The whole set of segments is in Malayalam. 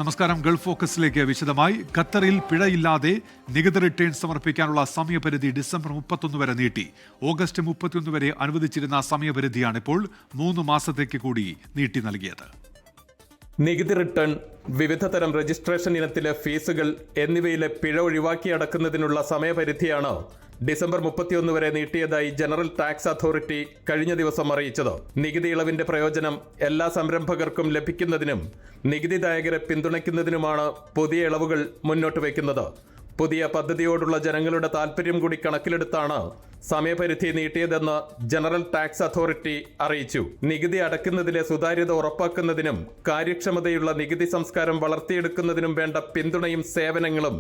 നമസ്കാരം. ഗൾഫ് ഫോക്കസിലേക്ക് വിശദമായി. ഖത്തറിൽ പിഴയില്ലാതെ നികുതി റിട്ടേൺ സമർപ്പിക്കാനുള്ള സമയപരിധി ഡിസംബർ 31 വരെ നീട്ടി. ഓഗസ്റ്റ് 31 വരെ അനുവദിച്ചിരുന്ന സമയപരിധിയാണ് ഇപ്പോൾ 3 മാസത്തേക്ക് കൂടി നീട്ടി നൽകിയത്. നികുതി റിട്ടേൺ, വിവിധ തരം രജിസ്ട്രേഷൻ ഇനത്തിലെ ഫീസുകൾ എന്നിവയിലെ പിഴ ഒഴിവാക്കി അടക്കുന്നതിനുള്ള സമയപരിധിയാണ് ഡിസംബർ 31 വരെ നീട്ടിയതായി ജനറൽ ടാക്സ് അതോറിറ്റി കഴിഞ്ഞ ദിവസം അറിയിച്ചത്. നികുതി ഇളവിന്റെ പ്രയോജനം എല്ലാ സംരംഭകർക്കും ലഭിക്കുന്നതിനും നികുതിദായകരെ പിന്തുണയ്ക്കുന്നതിനുമാണ് പുതിയ ഇളവുകൾ മുന്നോട്ട് വയ്ക്കുന്നത്. പുതിയ പദ്ധതിയോടുള്ള ജനങ്ങളുടെ താൽപര്യം കൂടി കണക്കിലെടുത്താണ് സമയപരിധി നീട്ടിയതെന്ന് ജനറൽ ടാക്സ് അതോറിറ്റി അറിയിച്ചു. നികുതി അടയ്ക്കുന്നതിലെ സുതാര്യത ഉറപ്പാക്കുന്നതിനും കാര്യക്ഷമതയുള്ള നികുതി സംസ്കാരം വളർത്തിയെടുക്കുന്നതിനും വേണ്ട പിന്തുണയും സേവനങ്ങളും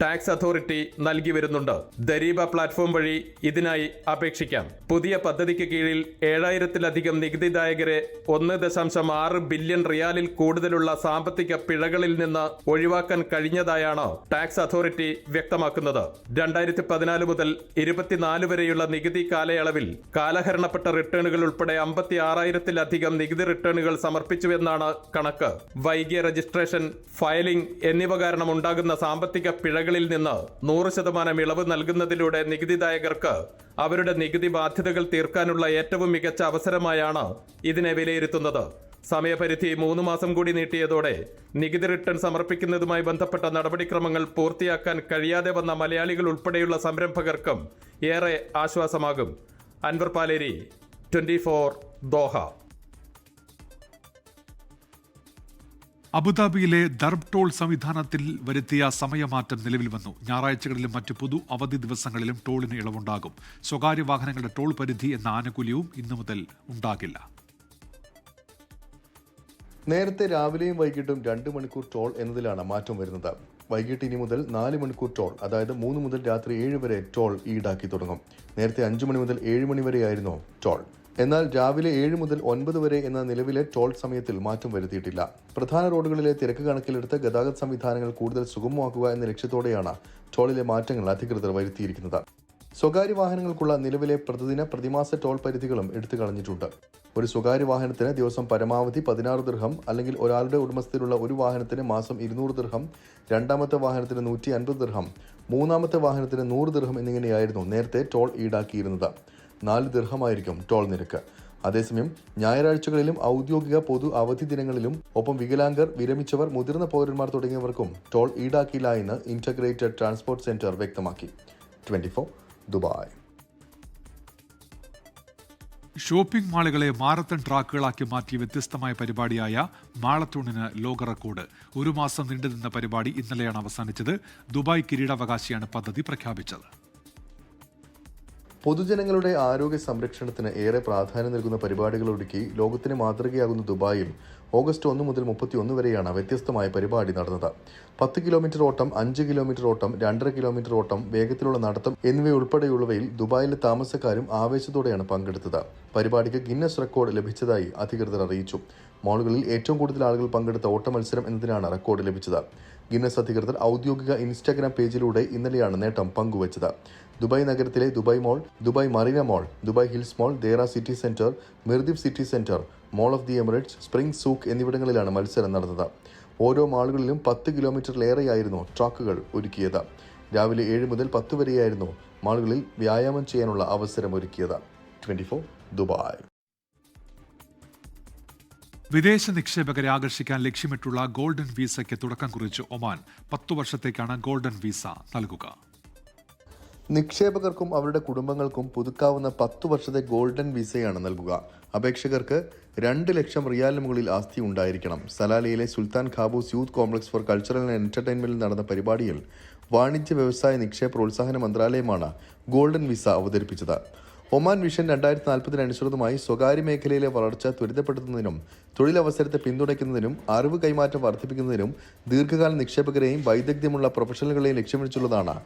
ടാക്സ് അതോറിറ്റി നൽകി വരുന്നുണ്ട്. ദരീബ പ്ലാറ്റ്ഫോം വഴി ഇതിനായി അപേക്ഷിക്കാം. പുതിയ പദ്ധതിക്ക് കീഴിൽ 7000-ലധികം നികുതിദായകരെ 1.6 ബില്യൺ റിയാലിൽ കൂടുതലുള്ള സാമ്പത്തിക പിഴകളിൽ നിന്ന് ഒഴിവാക്കാൻ കഴിഞ്ഞതായാണ് ടാക്സ് അതോറിറ്റി വ്യക്തമാക്കുന്നത്. 2014 മുതൽ 24 വരെയുള്ള നികുതി കാലയളവിൽ കാലഹരണപ്പെട്ട റിട്ടേണുകൾ ഉൾപ്പെടെ 56,000-ലധികം നികുതി റിട്ടേണുകൾ സമർപ്പിച്ചുവെന്നാണ് കണക്ക്. വൈകിയ രജിസ്ട്രേഷൻ, ഫയലിംഗ് എന്നിവ കാരണം ഉണ്ടാകുന്ന സാമ്പത്തിക പിഴകളിൽ നിന്ന് 100% ഇളവ് നൽകുന്നതിലൂടെ നികുതിദായകർക്ക് അവരുടെ നികുതി ബാധ്യതകൾ തീർക്കാനുള്ള ഏറ്റവും മികച്ച അവസരമായാണ് ഇതിനെ വിലയിരുത്തുന്നത്. സമയപരിധി 3 മാസം കൂടി നീട്ടിയതോടെ നികുതി റിട്ടേൺ സമർപ്പിക്കുന്നതുമായി ബന്ധപ്പെട്ട നടപടിക്രമങ്ങൾ പൂർത്തിയാക്കാൻ കഴിയാതെ വന്ന മലയാളികൾ ഉൾപ്പെടെയുള്ള സംരംഭകർക്കും ഏറെ ആശ്വാസമാകും. അൻവർ പാലേരി, 24 ദോഹ. അബുദാബിയിലെ ദർബ് ടോൾ സംവിധാനത്തിൽ വരുത്തിയ സമയമാറ്റം നിലവിൽ വന്നു. ഞായറാഴ്ചകളിലും മറ്റ് പൊതു അവധി ദിവസങ്ങളിലും ടോളിന് ഇളവുണ്ടാകും. സ്വകാര്യ വാഹനങ്ങളുടെ ടോൾ പരിധി എന്ന ആനുകൂല്യവും ഇന്നു മുതൽ ഉണ്ടാകില്ല. നേരത്തെ രാവിലെയും വൈകിട്ടും 2 മണിക്കൂർ ടോൾ എന്നതിലാണ് മാറ്റം വരുന്നത്. വൈകിട്ട് ഇനി മുതൽ 4 മണിക്കൂർ ടോൾ, അതായത് 3 മുതൽ രാത്രി 7 വരെ ടോൾ ഈടാക്കി തുടങ്ങും. നേരത്തെ 5 മണി മുതൽ 7 മണി വരെയായിരുന്നു ടോൾ. എന്നാൽ രാവിലെ 7 മുതൽ 9 വരെ എന്ന നിലവിലെ ടോൾ സമയത്തിൽ മാറ്റം വരുത്തിയിട്ടില്ല. പ്രധാന റോഡുകളിലെ തിരക്ക് കണക്കിലെടുത്ത് ഗതാഗത സംവിധാനങ്ങൾ കൂടുതൽ സുഗമമാക്കുക എന്ന ലക്ഷ്യത്തോടെയാണ് ടോളിലെ മാറ്റങ്ങൾ അധികൃതർ വരുത്തിയിരിക്കുന്നത്. സ്വകാര്യ വാഹനങ്ങൾക്കുള്ള നിലവിലെ പ്രതിമാസ ടോൾ പരിധികളും എടുത്തു കളഞ്ഞിട്ടുണ്ട്. ഒരു സ്വകാര്യ വാഹനത്തിന് ദിവസം പരമാവധി 16 ദിർഹം, അല്ലെങ്കിൽ ഒരാളുടെ ഉടമസ്ഥയിലുള്ള ഒരു വാഹനത്തിന് മാസം 200 ദിർഹം, രണ്ടാമത്തെ വാഹനത്തിന് 150 ദിർഹം, മൂന്നാമത്തെ വാഹനത്തിന് 100 ദിർഹം എന്നിങ്ങനെയായിരുന്നു നേരത്തെ ടോൾ ഈടാക്കിയിരുന്നത്. 4 ദിർഹമായിരിക്കും ടോൾ നിരക്ക്. അതേസമയം ഞായറാഴ്ചകളിലും ഔദ്യോഗിക പൊതു അവധി ദിനങ്ങളിലും ഒപ്പം വികലാംഗർ, വിരമിച്ചവർ, മുതിർന്ന പൗരന്മാർ തുടങ്ങിയവർക്കും ടോൾ ഈടാക്കില്ല എന്ന് ഇന്റഗ്രേറ്റഡ് ട്രാൻസ്പോർട്ട് സെന്റർ വ്യക്തമാക്കി. 24 ദുബായ്. ഷോപ്പിംഗ് മാളുകളെ മാരത്തൺ ട്രാക്കുകളാക്കി മാറ്റിയ വ്യത്യസ്തമായ പരിപാടിയായ മാളത്തൂണിന് ലോക റെക്കോർഡ്. 1 മാസം നീണ്ടുനിന്ന പരിപാടി ഇന്നലെയാണ് അവസാനിച്ചത്. ദുബായ് കിരീടാവകാശിയാണ് പദ്ധതി പ്രഖ്യാപിച്ചത്. പൊതുജനങ്ങളുടെ ആരോഗ്യ സംരക്ഷണത്തിന് ഏറെ പ്രാധാന്യം നൽകുന്ന പരിപാടികൾ ഒരുക്കി ലോകത്തിന് മാതൃകയാകുന്ന ദുബായിൽ ഓഗസ്റ്റ് 1 മുതൽ 31 വരെയാണ് വ്യത്യസ്തമായ പരിപാടി നടന്നത്. 10 കിലോമീറ്റർ ഓട്ടം, 5 കിലോമീറ്റർ ഓട്ടം, 2.5 കിലോമീറ്റർ ഓട്ടം, വേഗത്തിലുള്ള നടത്തം എന്നിവയുൾപ്പെടെയുള്ളവയിൽ ദുബായിലെ താമസക്കാരും ആവേശത്തോടെയാണ് പങ്കെടുത്തത്. പരിപാടിക്ക് ഗിന്നസ് റെക്കോർഡ് ലഭിച്ചതായി അധികൃതർ അറിയിച്ചു. മാളുകളിൽ ഏറ്റവും കൂടുതൽ ആളുകൾ പങ്കെടുത്ത ഓട്ട മത്സരം എന്നതിനാണ് റെക്കോർഡ് ലഭിച്ചത്. ഗിന്നസ് അധികൃതർ ഔദ്യോഗിക ഇൻസ്റ്റാഗ്രാം പേജിലൂടെ ഇന്നലെയാണ് നേട്ടം പങ്കുവച്ചത്. ദുബായ് നഗരത്തിലെ Dubai mall, Dubai Marina mall, Dubai Hills mall, Deira City Centre, Mirdif City Centre, mall of the Emirates, Spring Souk എന്നിവിടങ്ങളിലാണ് മത്സരം നടന്നത്. ഓരോ മാളുകളിലും 10 കിലോമീറ്ററിലേറെയായിരുന്നു ട്രാക്കുകൾ ഒരുക്കിയത്. രാവിലെ 7 മുതൽ 10 വരെയായിരുന്നു മാളുകളിൽ വ്യായാമം ചെയ്യാനുള്ള അവസരം ഒരുക്കിയത്. 24 ദുബായ്. വിദേശ നിക്ഷേപകരെ ആകർഷിക്കാൻ ലക്ഷ്യമിട്ടുള്ള ഗോൾഡൻ വിസയ്ക്ക് തുടക്കം കുറിച്ച് ഒമാൻ. 10 വർഷത്തേക്കാണ് ഗോൾഡൻ വിസ നൽകുക. നിക്ഷേപകർക്കും അവരുടെ കുടുംബങ്ങൾക്കും പുതുക്കാവുന്ന 10 വർഷത്തെ ഗോൾഡൻ വിസയാണ് നൽകുക. അപേക്ഷകർക്ക് 2 ലക്ഷം റിയാലിന് മുകളിൽ ആസ്തി ഉണ്ടായിരിക്കണം. സലാലയിലെ Sultan Qaboos youth complex for cultural and എന്റർടൈൻമെന്റിൽ നടന്ന പരിപാടിയിൽ വാണിജ്യ വ്യവസായ നിക്ഷേപ പ്രോത്സാഹന മന്ത്രാലയമാണ് ഗോൾഡൻ വിസ അവതരിപ്പിച്ചത്. ഒമാൻ വിഷൻ 2040 അനുസൃതമായി സ്വകാര്യ മേഖലയിലെ വളർച്ച ത്വരിതപ്പെടുത്തുന്നതിനും തൊഴിലവസരത്തെ പിന്തുണയ്ക്കുന്നതിനും അറിവ് കൈമാറ്റം വർദ്ധിപ്പിക്കുന്നതിനും ദീർഘകാല നിക്ഷേപകരെയും വൈദഗ്ധ്യമുള്ള പ്രൊഫഷണലുകളെയും ലക്ഷ്യം വെച്ചുള്ളതാണ്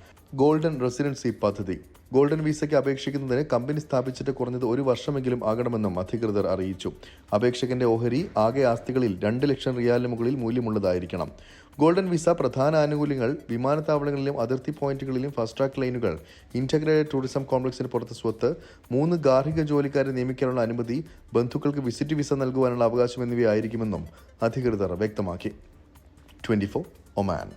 ഗോൾഡൻ റെസിഡൻസി പദ്ധതി. ഗോൾഡൻ വിസയ്ക്ക് അപേക്ഷിക്കുന്നതിന് കമ്പനി സ്ഥാപിച്ചിട്ട് കുറഞ്ഞത് 1 വർഷമെങ്കിലും ആകണമെന്നും അധികൃതർ അറിയിച്ചു. അപേക്ഷകന്റെ ഓഹരി ആകെ ആസ്തികളിൽ 2 ലക്ഷം റിയാലിന് മുകളിൽ മൂല്യമുള്ളതായിരിക്കണം. ഗോൾഡൻ വിസ പ്രധാന ആനുകൂല്യങ്ങൾ വിമാനത്താവളങ്ങളിലും അതിർത്തി പോയിന്റുകളിലും ഫാസ്റ്റ് ട്രാക്ക് ലൈനുകൾ, ഇന്റഗ്രേറ്റഡ് ടൂറിസം കോംപ്ലക്സിന് പുറത്ത് സ്വത്ത്, 3 ഗാർഹിക ജോലിക്കാരെ നിയമിക്കാനുള്ള അനുമതി, ബന്ധുക്കൾക്ക് വിസിറ്റ് വിസ നൽകുവാനുള്ള അവകാശം എന്നിവയായിരിക്കുമെന്നും അധികൃതർ വ്യക്തമാക്കി. 24 ഒമാൻ.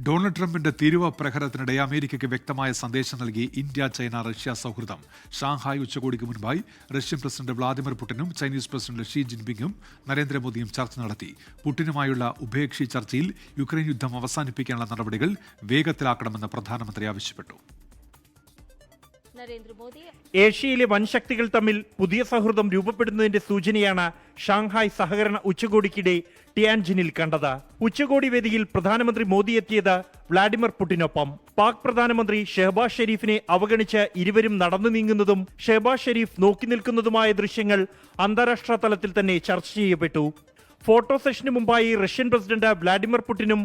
ഡൊണാൾഡ് ട്രംപിന്റെ തീരുവ പ്രഹരത്തിനിടെ അമേരിക്കയ്ക്ക് വ്യക്തമായ സന്ദേശം നൽകി ഇന്ത്യ ചൈന റഷ്യ സൗഹൃദം. ഷാങ്ഹായ് ഉച്ചകോടിക്ക് മുൻപായി റഷ്യൻ പ്രസിഡന്റ് വ്ളാദിമിർ പുടിനും ചൈനീസ് പ്രസിഡന്റ് ഷീ ജിൻപിങ്ങും നരേന്ദ്രമോദിയും ചർച്ച നടത്തി. പുടിനുമായുള്ള ഉഭയകക്ഷി ചർച്ചയിൽ യുക്രൈൻ യുദ്ധം അവസാനിപ്പിക്കാനുള്ള നടപടികൾ വേഗത്തിലാക്കണമെന്ന് പ്രധാനമന്ത്രി ആവശ്യപ്പെട്ടു. ഏഷ്യയിലെ വൻശക്തികൾ തമ്മിൽ പുതിയ സൗഹൃദം രൂപപ്പെടുന്നതിന്റെ സൂചനയാണ് ഷാങ്ഹായ് സഹകരണ ഉച്ചകോടിക്കിടെ ടിയാൻജിനിൽ കണ്ടത്. ഉച്ചകോടി വേദിയിൽ പ്രധാനമന്ത്രി മോദി എത്തിയത് വ്ളാഡിമിർ പുടിനൊപ്പം. പാക് പ്രധാനമന്ത്രി ഷെഹബാസ് ഷെരീഫിനെ അവഗണിച്ച് ഇരുവരും നടന്നു നീങ്ങുന്നതും ഷെഹബാസ് ഷെരീഫ് നോക്കി നിൽക്കുന്നതുമായ ദൃശ്യങ്ങൾ അന്താരാഷ്ട്ര തലത്തിൽ തന്നെ ചർച്ച ചെയ്യപ്പെട്ടു. ഫോട്ടോ സെഷന് മുമ്പായി റഷ്യൻ പ്രസിഡന്റ് വ്ളാഡിമിർ പുടിനും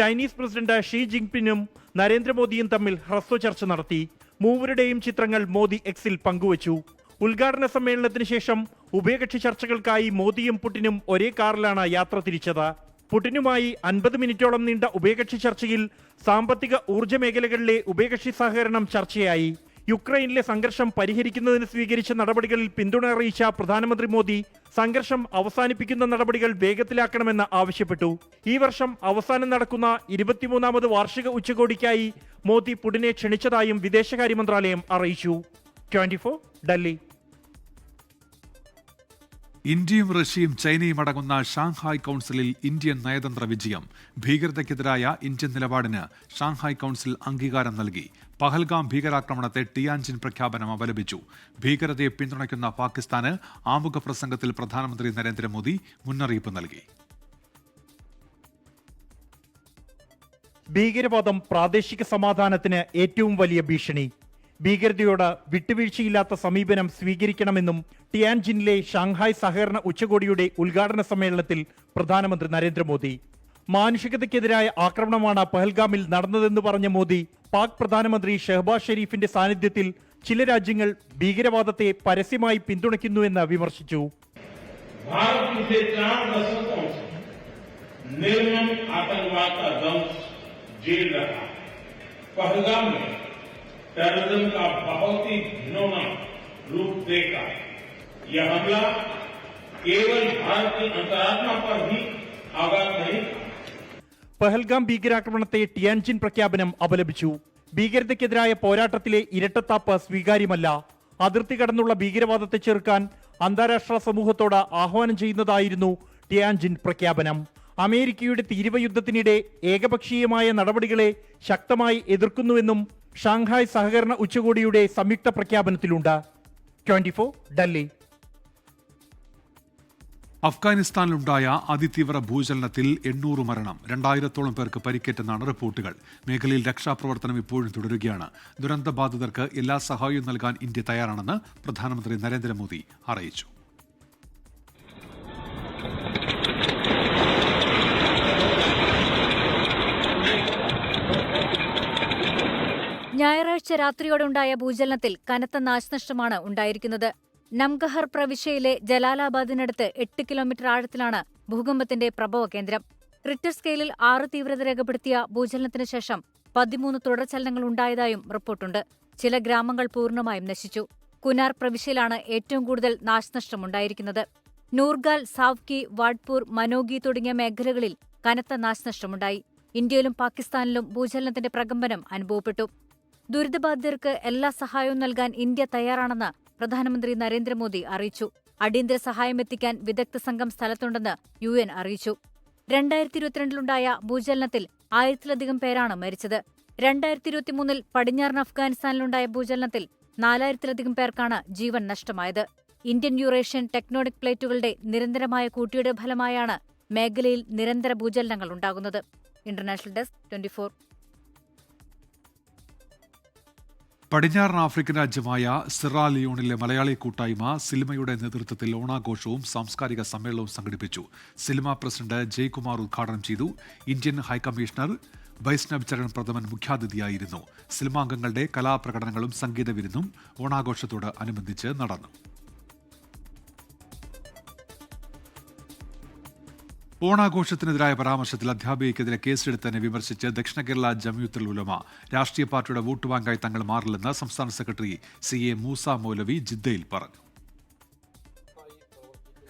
ചൈനീസ് പ്രസിഡന്റ് ഷീ ജിൻപിങ്ങും നരേന്ദ്രമോദിയും തമ്മിൽ ഹ്രസ്വ ചർച്ച നടത്തി. മൂവരുടെയും ചിത്രങ്ങൾ മോദി എക്സിൽ പങ്കുവച്ചു. ഉദ്ഘാടന സമ്മേളനത്തിന് ശേഷം ഉഭയകക്ഷി ചർച്ചകൾക്കായി മോദിയും പുടിനും ഒരേ കാറിലാണ് യാത്ര തിരിച്ചത്. പുടിനുമായി 50 മിനിറ്റോളം നീണ്ട ഉഭയകക്ഷി ചർച്ചയിൽ സാമ്പത്തിക ഊർജ്ജ മേഖലകളിലെ ഉഭയകക്ഷി സഹകരണം ചർച്ചയായി. യുക്രൈനിലെ സംഘർഷം പരിഹരിക്കുന്നതിന് സ്വീകരിച്ച നടപടികളിൽ പിന്തുണ അറിയിച്ച പ്രധാനമന്ത്രി മോദി സംഘർഷം അവസാനിപ്പിക്കുന്ന നടപടികൾ വേഗത്തിലാക്കണമെന്ന് ആവശ്യപ്പെട്ടു. ഈ വർഷം അവസാനം നടക്കുന്ന 23ാമത് വാർഷിക ഉച്ചകോടിക്കായി മോദി പുടിനെ ക്ഷണിച്ചതായും വിദേശകാര്യ മന്ത്രാലയം അറിയിച്ചു. 24 ഡൽഹി. ഇന്ത്യയും റഷ്യയും ചൈനയും അടങ്ങുന്ന ഷാങ്ഹായ് കൗൺസിലിൽ ഇന്ത്യൻ നയതന്ത്ര വിജയം. ഭീകരതയ്ക്കെതിരായ ഇന്ത്യൻ നിലപാടിന് ഷാങ്ഹായ് കൗൺസിൽ അംഗീകാരം നൽകി. പഹൽഗാം ഭീകരാക്രമണത്തെ ടിയാൻജിൻ പ്രഖ്യാപനം അപലപിച്ചു. ഭീകരതയെ പിന്തുണയ്ക്കുന്ന പാകിസ്ഥാന് ആമുഖ പ്രസംഗത്തിൽ പ്രധാനമന്ത്രി നരേന്ദ്രമോദി മുന്നറിയിപ്പ് നൽകി. ഭീകരവാദം പ്രാദേശിക സമാധാനത്തിന് ഏറ്റവും വലിയ ഭീഷണി. ഭീകരതയോട് വിട്ടുവീഴ്ചയില്ലാത്ത സമീപനം സ്വീകരിക്കണമെന്നും ടിയാൻജിനിലെ ഷാങ്ഹായ് സഹകരണ ഉച്ചകോടിയുടെ ഉദ്ഘാടന സമ്മേളനത്തിൽ പ്രധാനമന്ത്രി നരേന്ദ്രമോദി. മാനുഷികതയ്ക്കെതിരായ ആക്രമണമാണ് പഹൽഗാമിൽ നടന്നതെന്ന് പറഞ്ഞ മോദി പാക് പ്രധാനമന്ത്രി ഷെഹബാസ് ഷെരീഫിന്റെ സാന്നിധ്യത്തിൽ ചില രാജ്യങ്ങൾ ഭീകരവാദത്തെ പരസ്യമായി പിന്തുണയ്ക്കുന്നുവെന്ന് വിമർശിച്ചു. टेररिज्म का बहुत ही घिनौना रूप देखा। यह हमला केवल भारत की अंतरात्मा पर ही आघात नहीं। പഹൽഗാം ഭീകരാക്രമണത്തെ ടിയാൻജിൻ പ്രഖ്യാപനം അപലപിച്ചു. ഭീകരതയ്ക്കെതിരായ പോരാട്ടത്തിലെ ഇരട്ടത്താപ്പ് സ്വീകാര്യമല്ല. അതിർത്തി കടന്നുള്ള ഭീകരവാദത്തെ ചെറുക്കാൻ അന്താരാഷ്ട്ര സമൂഹത്തോട് ആഹ്വാനം ചെയ്യുന്നതായിരുന്നു ടിയാൻജിൻ പ്രഖ്യാപനം. അമേരിക്കയുടെ തീരുവ യുദ്ധത്തിനിടെ ഏകപക്ഷീയമായ നടപടികളെ ശക്തമായി എതിർക്കുന്നുവെന്നും ഷാങ്ഹായ് സഹകരണ ഉച്ചകോടിയുടെ സംയുക്ത പ്രഖ്യാപനത്തിലുണ്ട്. 24 ഡൽഹി. അഫ്ഗാനിസ്ഥാനിലുണ്ടായ അതിതീവ്ര ഭൂചലനത്തിൽ 800 മരണം, 2000-ഓളം പേർക്ക് പരിക്കേറ്റെന്നാണ് റിപ്പോർട്ടുകൾ. മേഖലയിൽ രക്ഷാപ്രവർത്തനം ഇപ്പോഴും തുടരുകയാണ്. ദുരന്തബാധിതർക്ക് എല്ലാ സഹായവും നൽകാൻ ഇന്ത്യ തയ്യാറാണെന്ന് പ്രധാനമന്ത്രി നരേന്ദ്രമോദി അറിയിച്ചു. ഞായറാഴ്ച രാത്രിയോടുണ്ടായ ഭൂചലനത്തിൽ കനത്ത നാശനഷ്ടമാണ് ഉണ്ടായിരിക്കുന്നത്. നംഗഹർ പ്രവിശ്യയിലെ ജലാലാബാദിനടുത്ത് 8 കിലോമീറ്റർ ആഴത്തിലാണ് ഭൂകമ്പത്തിന്റെ പ്രഭവ കേന്ദ്രം. റിക്ടർ സ്കെയിലിൽ 6 തീവ്രത രേഖപ്പെടുത്തിയ ഭൂചലനത്തിന് ശേഷം 13 തുടർചലനങ്ങൾ ഉണ്ടായതായും റിപ്പോർട്ടുണ്ട്. ചില ഗ്രാമങ്ങൾ പൂർണ്ണമായും നശിച്ചു. കുനാർ പ്രവിശ്യയിലാണ് ഏറ്റവും കൂടുതൽ നാശനഷ്ടമുണ്ടായിരിക്കുന്നത്. നൂർഗാൽ, സാവ്കി, വാഡ്പൂർ, മനോഗി തുടങ്ങിയ മേഖലകളിൽ കനത്ത നാശനഷ്ടമുണ്ടായി. ഇന്ത്യയിലും പാകിസ്ഥാനിലും ഭൂചലനത്തിന്റെ പ്രകമ്പനം അനുഭവപ്പെട്ടു. ദുരിതബാധിതർക്ക് എല്ലാ സഹായവും നൽകാൻ ഇന്ത്യ തയ്യാറാണെന്ന് പ്രധാനമന്ത്രി നരേന്ദ്രമോദി അറിയിച്ചു. അടിയന്തര സഹായം എത്തിക്കാൻ വിദഗ്ധ സംഘം സ്ഥലത്തുണ്ടെന്ന് UN അറിയിച്ചു. 2022-ലുണ്ടായ ഭൂചലനത്തിൽ 1000-ലധികം പേരാണ് മരിച്ചത്. 2023-ൽ പടിഞ്ഞാറൻ അഫ്ഗാനിസ്ഥാനിലുണ്ടായ ഭൂചലനത്തിൽ 4000-ലധികം പേർക്കാണ് ജീവൻ നഷ്ടമായത്. ഇന്ത്യൻ യൂറേഷ്യൻ ടെക്ടോണിക് പ്ലേറ്റുകളുടെ നിരന്തരമായ കൂട്ടിയുടെ ഫലമായാണ് മേഖലയിൽ നിരന്തര ഭൂചലനങ്ങൾ ഉണ്ടാകുന്നത്. International desk 24. പടിഞ്ഞാറൻ ആഫ്രിക്കൻ രാജ്യമായ സിറാലിയോണിലെ മലയാളി കൂട്ടായ്മ സിൽമയുടെ നേതൃത്വത്തിൽ ഓണാഘോഷവും സാംസ്കാരിക സമ്മേളനവും സംഘടിപ്പിച്ചു. സിൽമ പ്രസിഡന്റ് ജയ്കുമാർ ഉദ്ഘാടനം ചെയ്തു. ഇന്ത്യൻ ഹൈക്കമ്മീഷണർ വൈഷ്ണവ് ചരൺ പ്രഥമൻ മുഖ്യാതിഥിയായിരുന്നു. സിൽമാംഗങ്ങളുടെ കലാപ്രകടനങ്ങളും സംഗീത വിരുന്നും ഓണാഘോഷത്തോട് അനുബന്ധിച്ച് നടന്നു. ഓണാഘോഷത്തിനെതിരായ പരാമർശത്തിൽ അധ്യാപികയ്ക്കെതിരെ കേസെടുത്തതിനെ വിമർശിച്ച് ദക്ഷിണ കേരള ജമിയത്തുൽ ഉലമ രാഷ്ട്രീയ പാർട്ടിയുടെ വോട്ട് ബാങ്കായി തങ്ങൾ മാറില്ലെന്ന് സംസ്ഥാന സെക്രട്ടറി CA മൂസ മൗലവി ജിദ്ദയിൽ പറഞ്ഞു.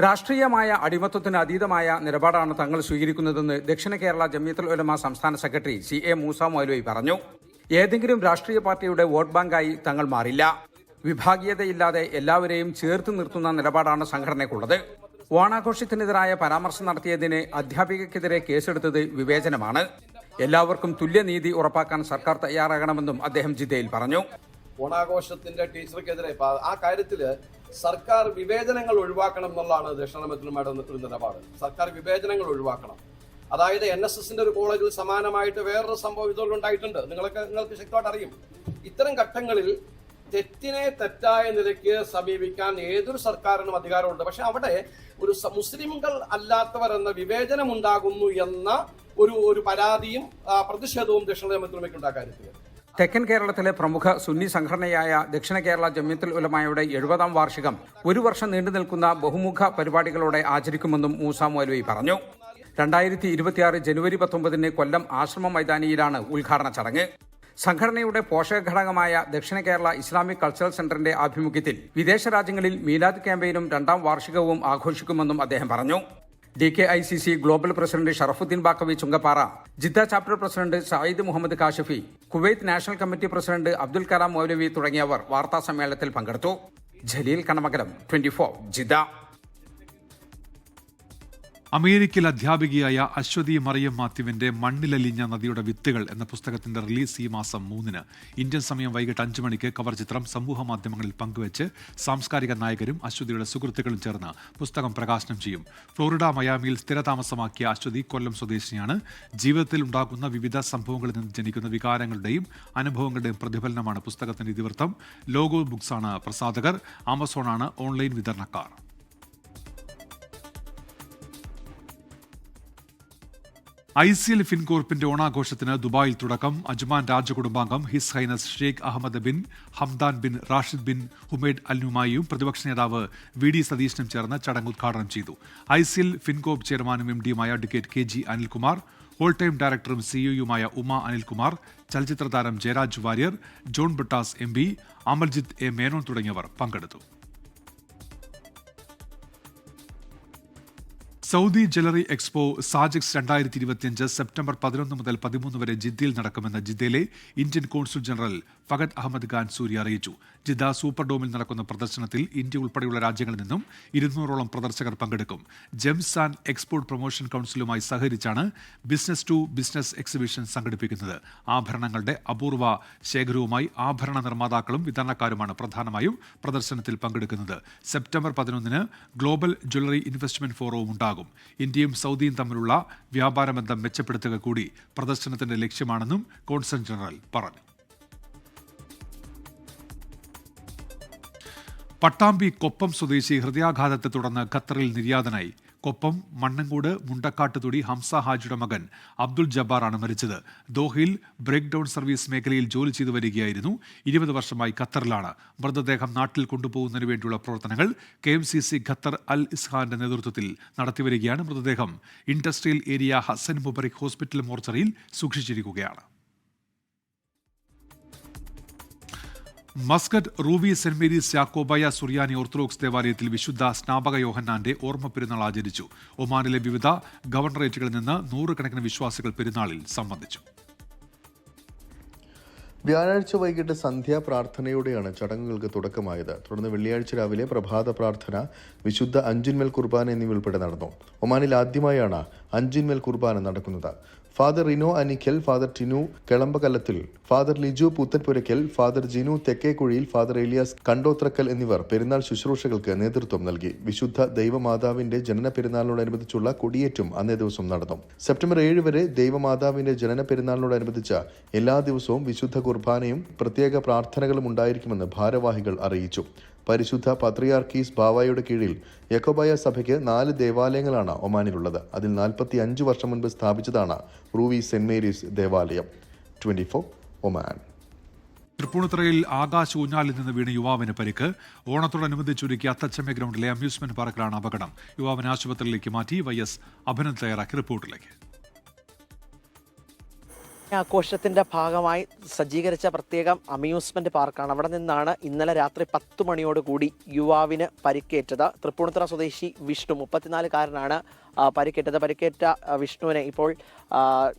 രാഷ്ട്രീയമായ അടിമത്വത്തിന് അതീതമായ നിലപാടാണ് തങ്ങൾ സ്വീകരിക്കുന്നതെന്ന് ദക്ഷിണ കേരള ജംഇയ്യത്തുൽ ഉലമ സംസ്ഥാന സെക്രട്ടറി CA മൂസ മൗലവി പറഞ്ഞു. ഏതെങ്കിലും രാഷ്ട്രീയ പാർട്ടിയുടെ വോട്ട് ബാങ്കായി തങ്ങൾ മാറില്ല. വിഭാഗീയതയില്ലാതെ എല്ലാവരെയും ചേർത്ത് നിർത്തുന്ന നിലപാടാണ് സംഘടനയ്ക്കുള്ളത്. ഓണാഘോഷത്തിനെതിരായ പരാമർശം നടത്തിയതിന് അധ്യാപികയ്ക്കെതിരെ കേസെടുത്തത് വിവേചനമാണ്. എല്ലാവർക്കും തുല്യനീതി ഉറപ്പാക്കാൻ സർക്കാർ തയ്യാറാകണമെന്നും അദ്ദേഹം ജിദ്ദയിൽ പറഞ്ഞു. ഓണാഘോഷത്തിന്റെ ടീച്ചർക്കെതിരെ ആ കാര്യത്തില് സർക്കാർ വിവേചനങ്ങൾ ഒഴിവാക്കണം എന്നുള്ളതാണ് ദക്ഷിണാമത്തിലുമായിട്ട് ഒരു നിലപാട്. സർക്കാർ വിവേചനങ്ങൾ ഒഴിവാക്കണം. അതായത് NSSന്റെ ഒരു കോളേജിൽ സമാനമായിട്ട് വേറൊരു സംഭവം ഇതുപോലെ ഉണ്ടായിട്ടുണ്ട്. നിങ്ങൾക്ക് ശക്തമായിട്ട് അറിയും. ഇത്തരം ഘട്ടങ്ങളിൽ തെറ്റിനെ തെറ്റായ നിലയ്ക്ക് സമീപിക്കാൻ ഏതൊരു സർക്കാരിനും അധികാരമുണ്ട്. പക്ഷെ അവിടെ ഒരു മുസ്ലിംകൾ അല്ലാത്തവർ എന്ന വിവേചനം ഉണ്ടാകുന്നു എന്ന ഒരു പരാതിയും പ്രതിഷേധവും ദക്ഷിണാമത്തിലുമൊക്കെ ഉണ്ടാക്കാര്യത്തിൽ. തെക്കൻ കേരളത്തിലെ പ്രമുഖ സുന്നി സംഘടനയായ ദക്ഷിണ കേരള ജംഇയ്യത്തുൽ ഉലമയുടെ 70ാം വാർഷികം ഒരു വർഷം നീണ്ടു നിൽക്കുന്ന ബഹുമുഖ പരിപാടികളോടെ ആചരിക്കുമെന്നും മൂസ മൗലവി പറഞ്ഞു. 2026 ജനുവരി 19 കൊല്ലം ആശ്രമ മൈതാനിയിലാണ് ഉദ്ഘാടന ചടങ്ങ്. സംഘടനയുടെ പോഷക ഘടകമായ ദക്ഷിണ കേരള ഇസ്ലാമിക് കൾച്ചറൽ സെന്ററിന്റെ ആഭിമുഖ്യത്തിൽ വിദേശ രാജ്യങ്ങളിൽ മീലാദ് ക്യാമ്പയിനും 2ാം വാർഷികവും ആഘോഷിക്കുമെന്നും അദ്ദേഹം പറഞ്ഞു. DKICC global president Sharafuddin Baqavi Chungappara, Jeddah chapter president Sayyid Muhammad Kashifi, Kuwait national committee president Abdul Kalam Moulavi തുടങ്ങിയവർ വാർത്താ സമ്മേളനത്തിൽ പങ്കെടുത്തു. ജലീൽ കണമകലം, 24 ജിദ്ദ. അമേരിക്കയിൽ അധ്യാപികയായ അശ്വതി മറിയം മാത്യുവിന്റെ മണ്ണിലലിഞ്ഞ നദിയുടെ വിത്തുകൾ എന്ന പുസ്തകത്തിന്റെ റിലീസ് ഈ മാസം 3-ന്. ഇന്ത്യൻ സമയം വൈകിട്ട് 5 മണിക്ക് കവർ ചിത്രം സമൂഹ മാധ്യമങ്ങളിൽ പങ്കുവച്ച് സാംസ്കാരിക നായകരും അശ്വതിയുടെ സുഹൃത്തുക്കളും ചേർന്ന് പുസ്തകം പ്രകാശനം ചെയ്യും. ഫ്ലോറിഡ മയാമിയിൽ സ്ഥിരതാമസമാക്കിയ അശ്വതി കൊല്ലം സ്വദേശിനിയാണ്. ജീവിതത്തിൽ ഉണ്ടാകുന്ന വിവിധ സംഭവങ്ങളിൽ നിന്ന് ജനിക്കുന്ന വികാരങ്ങളുടെയും അനുഭവങ്ങളുടെയും പ്രതിഫലനമാണ് പുസ്തകത്തിന്റെ ഇതിവൃത്തം. ലോഗോ ബുക്സാണ് പ്രസാധകർ. ആമസോണാണ് ഓൺലൈൻ വിതരണക്കാർ. ICL ഫിൻകോർപ്പിന്റെ ഓണാഘോഷത്തിന് ദുബായിൽ തുടക്കം. അജ്മാൻ രാജകുടുംബാംഗം his highness Sheikh Ahmed bin Hamdan bin Rashid bin Humaid Al നുമായിയും പ്രതിപക്ഷ നേതാവ് VD സതീശനും ചേർന്ന് ചടങ്ങ് ഉദ്ഘാടനം ചെയ്തു. ICL ഫിൻകോർപ്പ് ചെയർമാനും MDയുമായ advocate KG Anilkumar, whole time ഡയറക്ടറും CEOയുമായ ഉമ അനിൽകുമാർ, ചലച്ചിത്ര താരം Jayaraj Warrier, John Brittas MP, Amaljith A Menon തുടങ്ങിയവർ പങ്കെടുത്തു. Saudi jewellery expo Sajex 2025 September 11 മുതൽ 13 വരെ ജിദ്ദയിൽ നടക്കുമെന്ന് ജിദ്ദയിലെ Indian consul general Fahad Ahmed Khan Suri അറിയിച്ചു. ജിദ്ദ സൂപ്പർ ഡോമിൽ നടക്കുന്ന പ്രദർശനത്തിൽ ഇന്ത്യ ഉൾപ്പെടെയുള്ള രാജ്യങ്ങളിൽ നിന്നും 200ഓളം പ്രദർശകർ പങ്കെടുക്കും. ജെംസ് ആൻഡ് എക്സ്പോർട്ട് പ്രൊമോഷൻ കൌൺസിലുമായി സഹകരിച്ചാണ് ബിസിനസ് ടു ബിസിനസ് എക്സിബിഷൻ സംഘടിപ്പിക്കുന്നത്. ആഭരണങ്ങളുടെ അപൂർവ ശേഖരവുമായി ആഭരണ നിർമ്മാതാക്കളും വിതരണക്കാരുമാണ് പ്രധാനമായും പ്രദർശനത്തിൽ പങ്കെടുക്കുന്നത്. സെപ്റ്റംബർ 11-ന് ഗ്ലോബൽ ജ്വല്ലറി ഇൻവെസ്റ്റ്മെന്റ് ഫോറവും ഉണ്ടാകും. ഇന്ത്യയും സൗദിയും തമ്മിലുള്ള വ്യാപാര ബന്ധം മെച്ചപ്പെടുത്തുക കൂടി പ്രദർശനത്തിന്റെ ലക്ഷ്യമാണെന്നും കോൺസൽ ജനറൽ പറഞ്ഞു. പട്ടാമ്പി കൊപ്പം സ്വദേശി ഹൃദയാഘാതത്തെ തുടർന്ന് ഖത്തറിൽ നിര്യാതനായി. കൊപ്പം മണ്ണങ്കോട് മുണ്ടക്കാട്ടുതൊടി ഹംസ ഹാജിയുടെ മകൻ അബ്ദുൾ ജബ്ബാറാണ് മരിച്ചത്. ദോഹയിൽ ബ്രേക്ക് ഡൌൺ സർവീസ് മേഖലയിൽ ജോലി ചെയ്തു വരികയായിരുന്നു. 20 വർഷമായി ഖത്തറിലാണ്. മൃതദേഹം നാട്ടിൽ കൊണ്ടുപോകുന്നതിന് വേണ്ടിയുള്ള പ്രവർത്തനങ്ങൾ KMCC ഖത്തർ അൽ ഇസ്ഹാന്റെ നേതൃത്വത്തിൽ നടത്തിവരികയാണ്. മൃതദേഹം industrial area Hasan Mubarak hospital മോർച്ചറിയിൽ സൂക്ഷിച്ചിരിക്കുകയാണ്. Muscat Ruby saint Mary's Yakobaya Suriyani Orthodox ദേവാലയത്തിൽ വിശുദ്ധ സ്നാപക യോഹന്നാന്റെ ഓർമ്മ പെരുന്നാൾ ആചരിച്ചു. ഒമാനിലെ വിവിധ ഗവർണറേറ്റുകളിൽ നിന്ന് 100 കണക്കിന് വിശ്വാസികൾ പെരുന്നാളിൽ സംബന്ധിച്ചു. വ്യാഴാഴ്ച വൈകിട്ട് സന്ധ്യാ പ്രാർത്ഥനയോടെയാണ് ചടങ്ങുകൾക്ക് തുടക്കമായത്. തുടർന്ന് വെള്ളിയാഴ്ച രാവിലെ പ്രഭാത പ്രാർത്ഥന, വിശുദ്ധ അഞ്ചിന്മേൽ കുർബാന എന്നിവ ഉൾപ്പെടെ നടന്നു. ഒമാനിൽ ആദ്യമായാണ് അഞ്ചിന്മേൽ കുർബാന നടക്കുന്നത്. Father Rino Anickal, father Tinu Kelambakalathil, father Liju Puthenpurackal, father Jinu Thekkekuzhiyil, father Eliyas Kandothrackal എന്നിവർ പെരുന്നാൾ ശുശ്രൂഷകൾക്ക് നേതൃത്വം നൽകി. വിശുദ്ധ ദൈവമാതാവിന്റെ ജനന പെരുന്നാളിനോടനുബന്ധിച്ചുള്ള കൊടിയേറ്റും അന്നേ ദിവസം നടന്നു. സെപ്റ്റംബർ 7 വരെ ദൈവമാതാവിന്റെ ജനന പെരുന്നാളിനോടനുബന്ധിച്ച എല്ലാ ദിവസവും വിശുദ്ധ കുർബാനയും പ്രത്യേക പ്രാർത്ഥനകളും ഉണ്ടായിരിക്കുമെന്ന് ഭാരവാഹികൾ അറിയിച്ചു. പരിശുദ്ധ പത്രിയാർക്കീസ് ബാവായുടെ കീഴിൽ യാക്കോബായ സഭയ്ക്ക് 4 ദേവാലയങ്ങളാണ് ഒമാനിലുള്ളത്. അതിൽ 45 വർഷം മുൻപ് സ്ഥാപിച്ചതാണ് റൂവി സെന്റ് മേരീസ് ദേവാലയം. 24 ഒമാൻ. തൃപ്പൂണിത്തുറയിൽ ആകാശ ഊഞ്ഞാലിൽ നിന്ന് വീണ് യുവാവിന് പരിക്ക്. ഓണത്തോടനുബന്ധിച്ചൊരുക്കിയ അത്തച്ചമ്മ ഗ്രൗണ്ടിലെ അമ്യൂസ്മെന്റ് പാർക്കിലാണ് അപകടം. യുവാവിനെ ആശുപത്രിയിലേക്ക് മാറ്റി. YS അഭിനന്ദ് തയ്യാറാക്കി റിപ്പോർട്ടിലേക്ക്. ആഘോഷത്തിന്റെ ഭാഗമായി സജ്ജീകരിച്ച പ്രത്യേകം അമ്യൂസ്മെന്റ് പാർക്കാണ്. അവിടെ നിന്നാണ് ഇന്നലെ രാത്രി 10 മണിയോടുകൂടി യുവാവിന് പരിക്കേറ്റത്. തൃപ്പൂണിത്തുറ സ്വദേശി വിഷ്ണു 34-കാരനാണ് പരിക്കേറ്റത്. പരിക്കേറ്റ വിഷ്ണുവിനെ ഇപ്പോൾ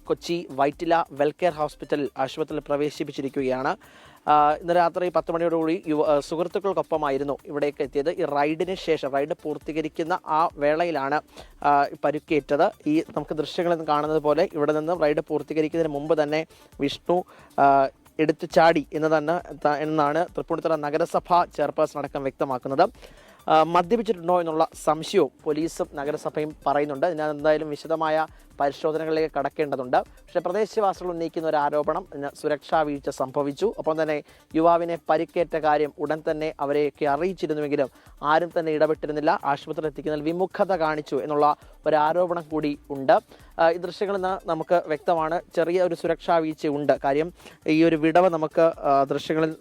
കൊച്ചി വൈറ്റില വെൽകെയർ ഹോസ്പിറ്റൽ ആശുപത്രിയിൽ പ്രവേശിപ്പിച്ചിരിക്കുകയാണ്. ഇന്ന് രാത്രി 10 മണിയോടുകൂടി സുഹൃത്തുക്കൾക്കൊപ്പമായിരുന്നു ഇവിടേക്ക് എത്തിയത്. ഈ റൈഡിന് ശേഷം റൈഡ് പൂർത്തീകരിക്കുന്ന ആ വേളയിലാണ് പരിക്കേറ്റത്. ഈ നമുക്ക് ദൃശ്യങ്ങളിൽ നിന്ന് കാണുന്നത് പോലെ ഇവിടെ നിന്ന് റൈഡ് പൂർത്തീകരിക്കുന്നതിന് മുമ്പ് തന്നെ വിഷ്ണു എടുത്തു ചാടി എന്നാണ് തൃപ്പൂണിത്തുറ നഗരസഭ ചെയർപേഴ്സൺ അടക്കം വ്യക്തമാക്കുന്നത്. മദ്യപിച്ചിട്ടുണ്ടോ എന്നുള്ള സംശയവും പോലീസും നഗരസഭയും പറയുന്നുണ്ട്. ഇതിന് എന്തായാലും വിശദമായ പരിശോധനകളിലേക്ക് കടക്കേണ്ടതുണ്ട്. പക്ഷേ പ്രദേശവാസികൾ ഉന്നയിക്കുന്ന ഒരു ആരോപണം സുരക്ഷാ വീഴ്ച സംഭവിച്ചു. ഒപ്പം തന്നെ യുവാവിനെ പരിക്കേറ്റ കാര്യം ഉടൻ തന്നെ അവരെയൊക്കെ അറിയിച്ചിരുന്നുവെങ്കിലും ആരും തന്നെ ഇടപെട്ടിരുന്നില്ല. ആശുപത്രിയിൽ എത്തിക്കുന്നതിൽ വിമുഖത കാണിച്ചു എന്നുള്ള ഒരു ആരോപണം കൂടി ഉണ്ട്. ഈ ദൃശ്യങ്ങളിൽ നിന്ന് നമുക്ക് വ്യക്തമാണ് ചെറിയ ഒരു സുരക്ഷാ വീഴ്ചയുണ്ട്. കാര്യം ഈ ഒരു വിടവ് നമുക്ക് ദൃശ്യങ്ങളിൽ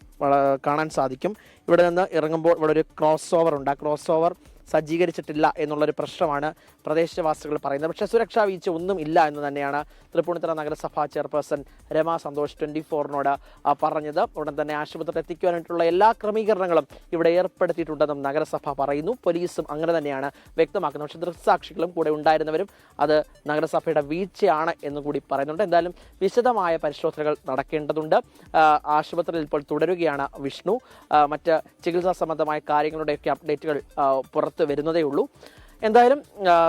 കാണാൻ സാധിക്കും. ഇവിടെ നിന്ന് ഇറങ്ങുമ്പോൾ ഇവിടെ ഒരു ക്രോസ് ഓവർ ഉണ്ട്. ആ ക്രോസ് ഓവർ സജ്ജീകരിച്ചിട്ടില്ല എന്നുള്ളൊരു പ്രശ്നമാണ് പ്രദേശവാസികൾ പറയുന്നത്. പക്ഷേ സുരക്ഷാ വീഴ്ച ഒന്നും ഇല്ല എന്ന് തന്നെയാണ് തൃപ്പൂണിത്തുറ നഗരസഭാ ചെയർപേഴ്സൺ രമാ സന്തോഷ് 24-നോട് പറഞ്ഞത്. ഉടൻ തന്നെ ആശുപത്രിയിൽ എത്തിക്കുവാനായിട്ടുള്ള എല്ലാ ക്രമീകരണങ്ങളും ഇവിടെ ഏർപ്പെടുത്തിയിട്ടുണ്ടെന്നും നഗരസഭ പറയുന്നു. പോലീസും അങ്ങനെ തന്നെയാണ് വ്യക്തമാക്കുന്നത്. പക്ഷേ ദൃക്സാക്ഷികളും കൂടെ ഉണ്ടായിരുന്നവരും അത് നഗരസഭയുടെ വീഴ്ചയാണ് എന്നുകൂടി പറയുന്നുണ്ട്. എന്തായാലും വിശദമായ പരിശോധനകൾ നടക്കേണ്ടതുണ്ട്. ആശുപത്രിയിൽ ഇപ്പോൾ തുടരുകയാണ് വിഷ്ണു. മറ്റ് ചികിത്സാ സംബന്ധമായ കാര്യങ്ങളുടെയൊക്കെ അപ്ഡേറ്റുകൾ പുറത്ത് വരുന്നതേ ഉള്ളൂ. എന്തായാലും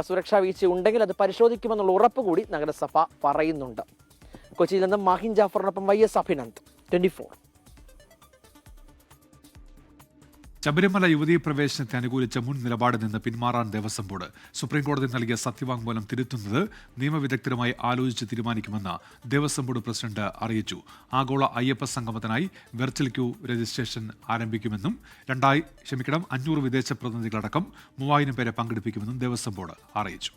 സുരക്ഷാ വീഴ്ച ഉണ്ടെങ്കിൽ അത് പരിശോധിക്കുമെന്നുള്ള ഉറപ്പ് കൂടി നഗരസഭ പറയുന്നുണ്ട്. കൊച്ചിയിൽ നിന്ന് മാഹിൻ ജാഫറിനൊപ്പം YS അഭിനന്ദ്, 24. ശബരിമല യുവതീ പ്രവേശനത്തെ അനുകൂലിച്ച മുൻ നിലപാടിൽ നിന്ന് പിന്മാറാൻ ദേവസ്വം ബോർഡ്. സുപ്രീംകോടതി നൽകിയ സത്യവാങ്മൂലം തിരുത്തുന്നത് നിയമവിദഗ്ധരുമായി ആലോചിച്ച് തീരുമാനിക്കുമെന്ന് ദേവസ്വം ബോർഡ് പ്രസിഡന്റ് അറിയിച്ചു. ആഗോള അയ്യപ്പ സംഗമത്തിനായി വെർച്വൽ ക്യൂ രജിസ്ട്രേഷൻ ആരംഭിക്കുമെന്നും 500 വിദേശ പ്രതിനിധികളടക്കം 3000 പേരെ പങ്കെടുപ്പിക്കുമെന്നും ദേവസ്വം ബോർഡ് അറിയിച്ചു.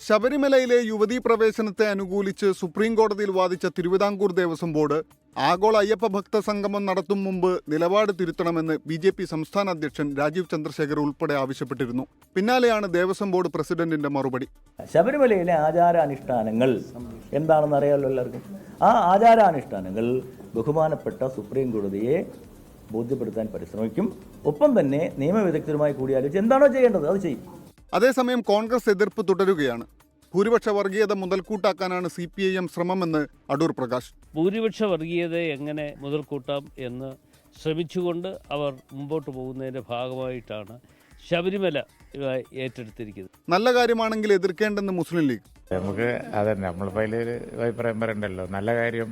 ശബരിമലയിലെ യുവതീ പ്രവേശനത്തെ അനുകൂലിച്ച് സുപ്രീം കോടതിയിൽ വാദിച്ച തിരുവിതാംകൂർ ദേവസ്വം ബോർഡ് ആഗോള അയ്യപ്പ ഭക്ത സംഗമം നടത്തും മുമ്പ് നിലപാട് തിരുത്തണമെന്ന് BJP സംസ്ഥാന അധ്യക്ഷൻ രാജീവ് ചന്ദ്രശേഖർ ഉൾപ്പെടെ ആവശ്യപ്പെട്ടിരുന്നു. പിന്നാലെയാണ് ദേവസ്വം ബോർഡ് പ്രസിഡന്റിന്റെ മറുപടി. ശബരിമലയിലെ ആചാരാനുഷ്ഠാനങ്ങൾ എന്താണെന്ന് അറിയാമല്ലോ എല്ലാവർക്കും. ആ ആചാരാനുഷ്ഠാനങ്ങൾ ബഹുമാനപ്പെട്ട സുപ്രീം കോടതിയെ ബോധ്യപ്പെടുത്താൻ പരിശ്രമിക്കും. ഒപ്പം തന്നെ നിയമവിദഗ്ധരുമായി കൂടിയാലോചിച്ച് എന്താണോ ചെയ്യേണ്ടത് അത് ചെയ്യും. അതേസമയം കോൺഗ്രസ് എതിർപ്പ് തുടരുകയാണ്. ഭൂരിപക്ഷ വർഗീയത മുതൽക്കൂട്ടാക്കാനാണ് CPIM ശ്രമമെന്ന് അടൂർ പ്രകാശ്. ഭൂരിപക്ഷ വർഗീയതയെ എങ്ങനെ മുതൽക്കൂട്ടാം എന്ന് ശ്രമിച്ചുകൊണ്ട് അവർ മുമ്പോട്ട് പോകുന്നതിൻ്റെ ഭാഗമായിട്ടാണ് ശബരിമല ഏറ്റെടുത്തിരിക്കുന്നത്. നല്ല കാര്യമാണെങ്കിൽ എതിർക്കേണ്ടെന്ന് മുസ്ലിം ലീഗ്. നമുക്ക് അതന്നെ നമ്മളിപ്പോൾ അതിലൊരു അഭിപ്രായം പറയണ്ടല്ലോ. നല്ല കാര്യം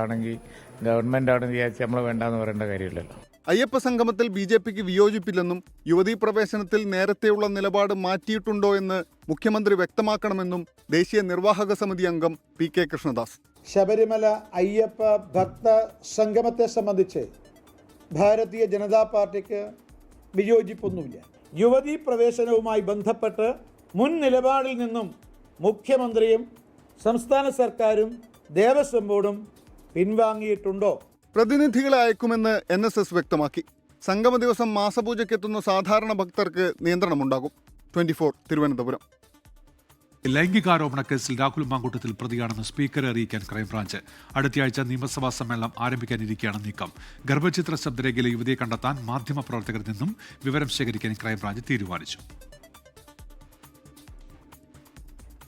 ആണെങ്കിൽ ഗവൺമെൻറ് ആണെന്ന് വിചാരിച്ച് നമ്മൾ വേണ്ടാന്ന് പറയേണ്ട കാര്യമില്ലല്ലോ. അയ്യപ്പ സംഗമത്തിൽ BJPക്ക് വിയോജിപ്പില്ലെന്നും യുവതീ പ്രവേശനത്തിൽ നേരത്തെയുള്ള നിലപാട് മാറ്റിയിട്ടുണ്ടോ എന്ന് മുഖ്യമന്ത്രി വ്യക്തമാക്കണമെന്നും ദേശീയ നിർവാഹക സമിതി അംഗം PK കൃഷ്ണദാസ്. ശബരിമല അയ്യപ്പ ഭക്ത സംഗമത്തെ സംബന്ധിച്ച് ഭാരതീയ ജനതാ പാർട്ടിക്ക് വിയോജിപ്പൊന്നുമില്ല. യുവതീ പ്രവേശനവുമായി ബന്ധപ്പെട്ട് മുൻ നിലപാടിൽ നിന്നും മുഖ്യമന്ത്രിയും സംസ്ഥാന സർക്കാരും ദേവസ്വം ബോർഡും പിൻവാങ്ങിയിട്ടുണ്ടോ? പ്രതിനിധികളെ അയക്കുമെന്ന് NSS വ്യക്തമാക്കി. സംഗമ ദിവസം മാസപൂജയ്ക്കെത്തുന്ന സാധാരണ ഭക്തർക്ക് നിയന്ത്രണമുണ്ടാകും. 24 തിരുവനന്തപുരം. ലൈംഗികാരോപണ കേസിൽ രാഹുൽ മാങ്കൂട്ടത്തിൽ പ്രതിയാണെന്ന് സ്പീക്കറെ അറിയിക്കാൻ ക്രൈംബ്രാഞ്ച്. അടുത്തയാഴ്ച നിയമസഭാ സമ്മേളനം ആരംഭിക്കാനിരിക്കെയാണ് നീക്കം. ഗർഭചിത്ര ശബ്ദരേഖയിലെ യുവതിയെ കണ്ടെത്താൻ മാധ്യമപ്രവർത്തകരിൽ നിന്നും വിവരം ശേഖരിക്കാൻ ക്രൈംബ്രാഞ്ച് തീരുമാനിച്ചു.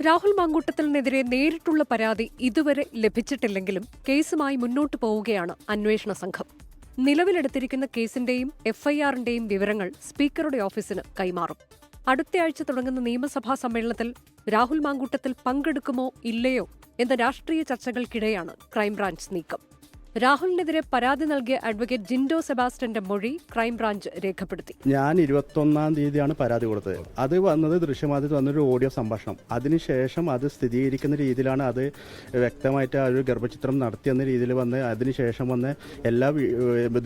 രാഹുൽ മാങ്കൂട്ടത്തിനെതിരെ നേരിട്ടുള്ള പരാതി ഇതുവരെ ലഭിച്ചിട്ടില്ലെങ്കിലും കേസുമായി മുന്നോട്ടു പോവുകയാണ് അന്വേഷണ സംഘം. നിലവിലെടുത്തിരിക്കുന്ന കേസിന്റെയും FIRന്റെയും വിവരങ്ങൾ സ്പീക്കറുടെ ഓഫീസിന് കൈമാറും. അടുത്തയാഴ്ച തുടങ്ങുന്ന നിയമസഭാ സമ്മേളനത്തിൽ രാഹുൽ മാങ്കൂട്ടത്തിൽ പങ്കെടുക്കുമോ ഇല്ലയോ എന്ന രാഷ്ട്രീയ ചർച്ചകൾക്കിടെയാണ് ക്രൈംബ്രാഞ്ച് നീക്കം. രാഹുലിനെതിരെ പരാതി നൽകിയ അഡ്വക്കേറ്റ് ജിൻഡോ സെബാസ്റ്റ്യന്റെ മൊഴി ക്രൈംബ്രാഞ്ച് രേഖപ്പെടുത്തി. ഞാൻ 21-ാം തീയതിയാണ് പരാതി കൊടുത്തത്. അത് വന്നത് ദൃശ്യമാധ്യമത്തിൽ വന്നൊരു ഓഡിയോ സംഭാഷണം. അതിനുശേഷം അത് സ്ഥിരീകരിക്കുന്ന രീതിയിലാണ് അത് വ്യക്തമായിട്ട് ആ ഒരു ഗർഭചിത്രം നടത്തിയെന്ന രീതിയിൽ വന്ന് അതിനുശേഷം വന്ന് എല്ലാ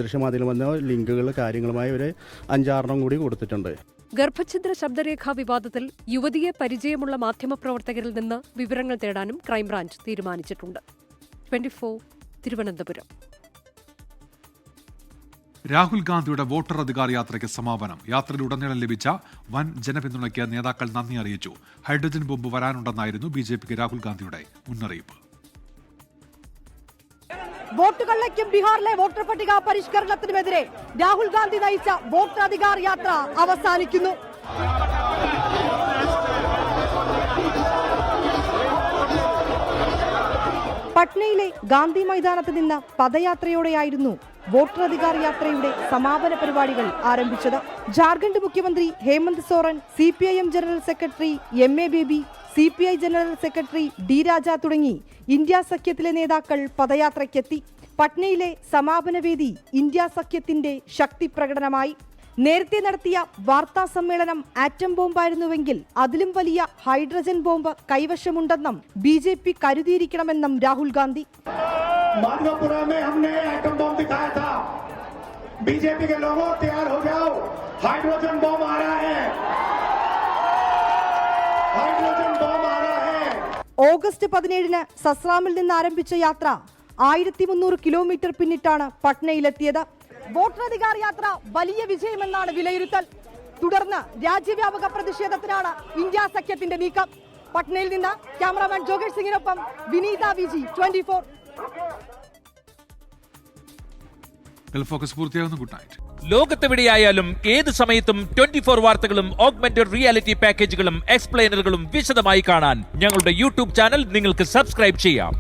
ദൃശ്യമാധ്യമത്തിലും വന്ന ലിങ്കുകൾ കാര്യങ്ങളുമായി ഒരു 5-6 കൂടി കൊടുത്തിട്ടുണ്ട്. ഗർഭഛിദ്ര ശബ്ദരേഖാ വിവാദത്തിൽ യുവതിയെ പരിചയമുള്ള മാധ്യമപ്രവർത്തകരിൽ നിന്ന് വിവരങ്ങൾ തേടാനും ക്രൈംബ്രാഞ്ച് തീരുമാനിച്ചിട്ടുണ്ട്. 24 തിരുവനന്തപുരം. രാഹുൽ ഗാന്ധിയുടെ വോട്ടർ അധികാർ യാത്രയ്ക്ക് സമാപനം. യാത്രയിലുടനീളം ലഭിച്ച വൻ ജനപിന്തുണയ്ക്ക് നേതാക്കൾ നന്ദി അറിയിച്ചു. ഹൈഡ്രജൻ ബോംബ് വരാനുണ്ടെന്നായിരുന്നു ബിജെപിക്ക് രാഹുൽ ഗാന്ധിയുടെ മുന്നറിയിപ്പ്. വോട്ടുകളിലേക്കും ബീഹാറിലെ വോട്ടർ പട്ടിക പരിഷ്കരണത്തിനുമെതിരെ രാഹുൽ ഗാന്ധി നയിച്ച വോട്ടർ അധികാർ യാത്ര അവസാനിക്കുന്നു. പട്നയിലെ ഗാന്ധി മൈതാനത്ത് നിന്ന് പദയാത്രയോടെയായിരുന്നു വോട്ടർ അധികാർ യാത്രയുടെ സമാപന പരിപാടികൾ ആരംഭിച്ചത്. ജാർഖണ്ഡ് മുഖ്യമന്ത്രി Hemant Soren, CPIM general secretary MA Baby, CPI general secretary D Raja തുടങ്ങി ഇന്ത്യ സഖ്യത്തിലെ നേതാക്കൾ പദയാത്രയ്ക്കെത്തി. പട്നയിലെ സമാപനവേദി ഇന്ത്യ സഖ്യത്തിന്റെ ശക്തി പ്രകടനമായി. നേരത്തെ നടത്തിയ വാർത്താ സമ്മേളനം ആറ്റം ബോംബായിരുന്നുവെങ്കിൽ അതിലും വലിയ ഹൈഡ്രജൻ ബോംബ് കൈവശമുണ്ടെന്നും BJP കരുതിയിരിക്കണമെന്നും രാഹുൽ ഗാന്ധി. ഓഗസ്റ്റ് 17 സസ്രാമിൽ നിന്ന് ആരംഭിച്ച യാത്ര 1300 കിലോമീറ്റർ പിന്നിട്ടാണ് പട്നയിലെത്തിയത്. വോട്ടർ അധികാർ യാത്ര വലിയ വിജയമെന്നാണ് വിലയിരുത്തൽ. തുടർന്ന് രാജ്യവ്യാപക പ്രതിഷേധത്തിനാണ് ഇന്ത്യ സഖ്യത്തിന്റെ നീക്കം. പട്നയിൽ നിന്ന് ക്യാമറാമാൻ ജോഗേഷ് സിംഗിനൊപ്പം വിനീത VG 24. ലോകത്തെവിടെയായാലും ഏത് സമയത്തും 24 വാർത്തകളും ഓഗ്മെന്റഡ് റിയാലിറ്റി പാക്കേജുകളും എക്സ്പ്ലെയിനറുകളും വിശദമായി കാണാൻ ഞങ്ങളുടെ YouTube ചാനൽ നിങ്ങൾക്ക് സബ്സ്ക്രൈബ് ചെയ്യാം.